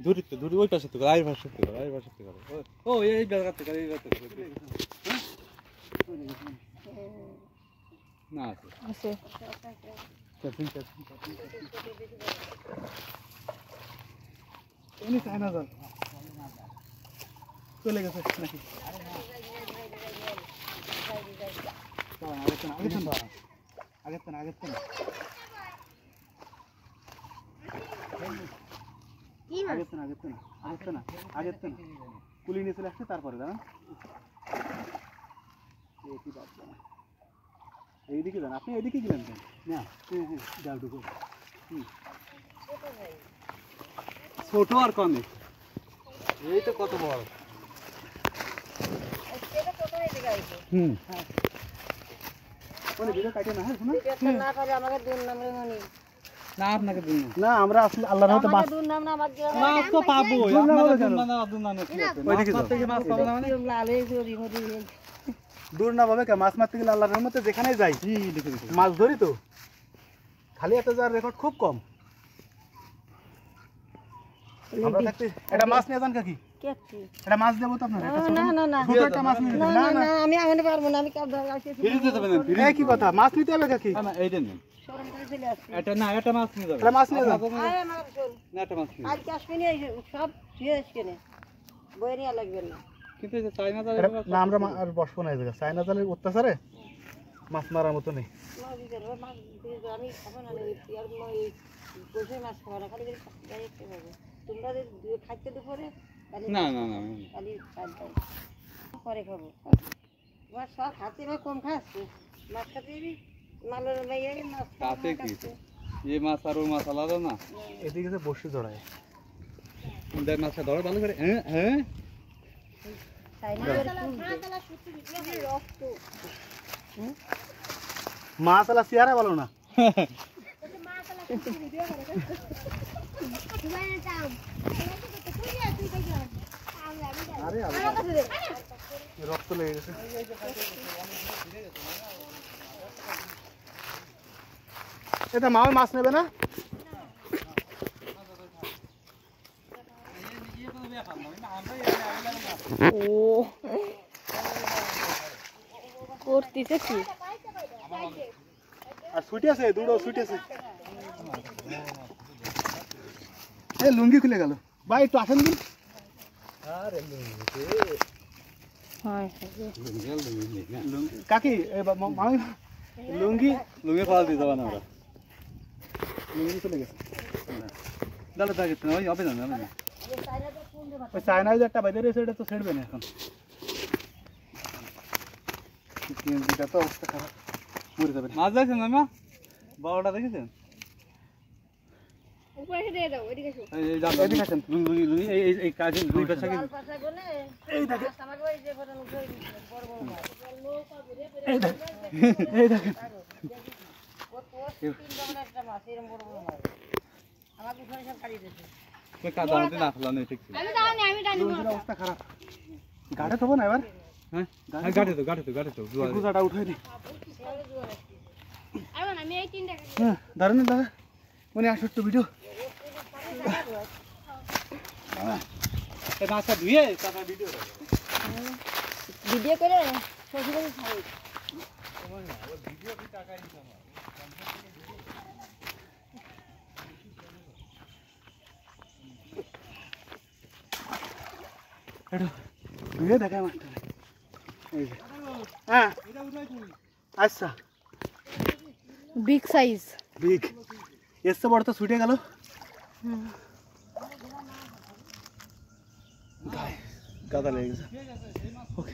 দূরে তো দূরে ওই পাশে তো আই পাশে তো আই পাশে তো ও এই জায়গাতে এই জায়গাতে না আছে আছে চাপিং উনি চায় না যান চলে গেছে নাকি কুলি নিয়ে চলে আসছে তারপরে জানেন এইদিকে যান আপনি এইদিকে গেলেন কেন না যাওটুকু ছোট আর কমে এই তো কত বড় হুম না আপনাকে দিন না আমরা আসলে আল্লাহর রহমতে মাছ মাছ তো পাবো আপনারা কেন না ওইদিকে মাছ থেকে মাছ পাবো না মানে দূর না পাবে কে মাছ মারতে গেলে আল্লাহর রহমতে যেখানেই যাই মাছ ধরি তো খালি একটা যার রেকর্ড খুব কম আমরা থাকতে এটা মাছ নিয়ে যান কাকি এটা মাছ দেবো তো আপনারা না না না ছোট একটা মাছ নিয়ে না না আমি আনতে পারবো না আমি কাপ ধরে আসি ফিরে দিতে হবে না ফিরে কি কথা মাছ নিতে হবে কাকি না এইটা নেন এটা না এটা মাছ নিয়ে যাবে এটা মাছ নিয়ে যাবে আরে মাছ না এটা মাছ নিয়ে আর ক্যাশ নিয়ে সব শেষ কেনে বই নিয়ে লাগবে না কিন্তু এই চায়না জালের না আমরা আর বসবো না এই জায়গা চায়না জালের অত্যাচারে মাছ মারার মতো নেই আমি খাবো না আর মই বসে মাছ খাবো না খালি ডাইরেক্ট খাবো তোমরা খাইতে দুপুরে না না না খালি পরে খাবো তোমার সব হাতে বা কম খাস মাছ খাতে মালের মেয়ে মাছ খাতে কি এই মাছ আর ওই মাছ আলাদা না এদিকে যে বসে জড়ায় দেখ মাছটা ধরে ভালো করে হ্যাঁ হ্যাঁ মাছ আলা চেহারা ভালো না রক্ত লেগে গেছে এটা মাও মাছ নেবে না ও করতেছে কি আর ছুটি আছে দুটো ছুটি আছে এই লুঙ্গি খুলে গেল ভাই একটু আসেন দিন আরে লুঙ্গি কাকি মামি লুঙ্গি লুঙ্গি খাওয়া দিয়ে যাবো না আমরা লুঙ্গি চলে গেছে দাদা থাকে ওই হবে না ওই চায়নায় যে একটা বাইরে রয়েছে এটা তো ছেড়বে না এখন তো অবস্থা খারাপ মরে যাবে মাছ দেখছেন না মা বারোটা দেখেছেন অবস্থা খারাপ গাড়ে থবো না এবার হ্যাঁ গাড়ি তো গুজাটা উঠাই নি দাঁড়ান দাদা মনে আসো একটু ভিডিও মাছটা ধুয়ে তারপর ভিডিও ভিডিও করে ধুয়ে দেখায় মাছটা হ্যাঁ আচ্ছা বিগ সাইজ বিগ এসে বড় তো ছুটে গেল গাদা লেগে গেছে ওকে